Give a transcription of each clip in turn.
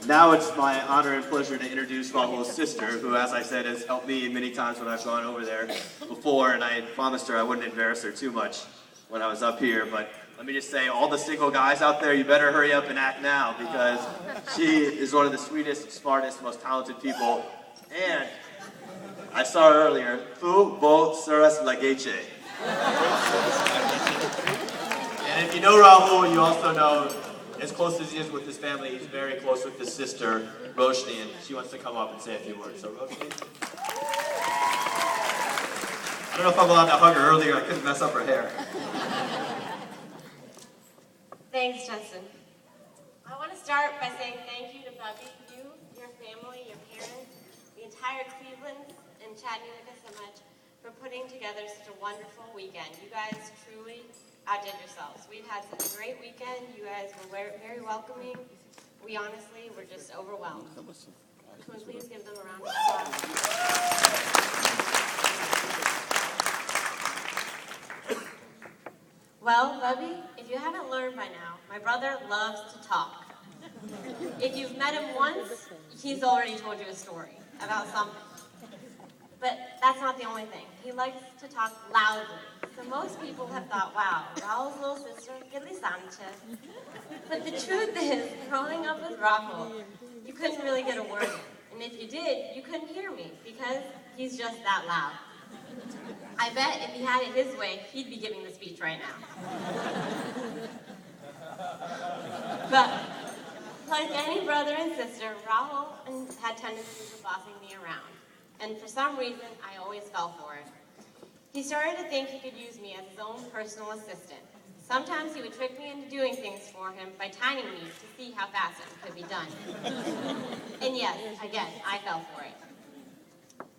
Now it's my honor and pleasure to introduce Rahul's sister, who, as I said, has helped me many times when I've gone over there before, and I promised her I wouldn't embarrass her too much when I was up here, but let me just say, all the single guys out there, you better hurry up and act now, because she is one of the sweetest, smartest, most talented people, and I saw her earlier, tu vos serás la geche. And if you know Rahul, you also know, as close as he is with his family, he's very close with his sister, Roshni, and she wants to come up and say a few words. So, Roshni? I don't know if I'm allowed to hug her earlier. I couldn't mess up her hair. Thanks, Justin. I want to start by saying thank you to Bubby, you, your family, your parents, the entire Cleveland and Chattanooga so much for putting together such a wonderful weekend. You guys truly outdid yourselves. We've had such a great weekend. You guys were very welcoming. We honestly were just overwhelmed. Can we please give them a round of applause? Well, Bubby, if you haven't learned by now, my brother loves to talk. If you've met him once, he's already told you a story about something. But that's not the only thing. He likes to talk loudly. So most people have thought, wow, Rahul's little sister, Gilly Sanchez. But the truth is, growing up with Rahul, you couldn't really get a word in. And if you did, you couldn't hear me because he's just that loud. I bet if he had it his way, he'd be giving the speech right now. But like any brother and sister, Rahul had tendencies of bossing me around. And for some reason, I always fell for it. He started to think he could use me as his own personal assistant. Sometimes he would trick me into doing things for him by timing me to see how fast it could be done. And yes, again, I fell for it.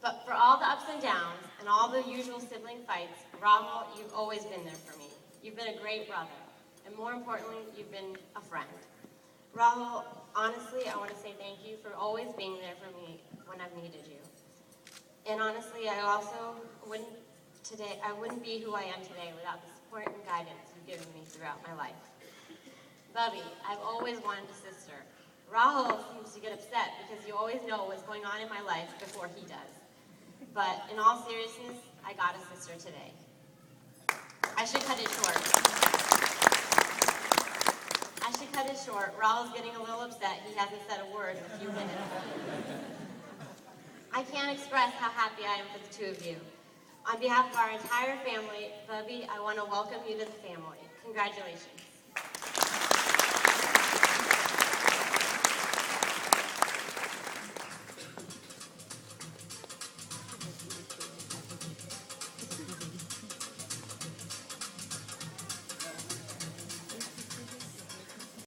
But for all the ups and downs and all the usual sibling fights, Rahul, you've always been there for me. You've been a great brother. And more importantly, you've been a friend. Rahul, honestly, I want to say thank you for always being there for me when I've needed you. And honestly, I also wouldn't be who I am today without the support and guidance you've given me throughout my life. Bubby, I've always wanted a sister. Rahul seems to get upset because you always know what's going on in my life before he does. But in all seriousness, I got a sister today. I should cut it short. Rahul's getting a little upset. He hasn't said a word in a few minutes. I can't express how happy I am for the two of you. On behalf of our entire family, Bubby, I want to welcome you to the family. Congratulations.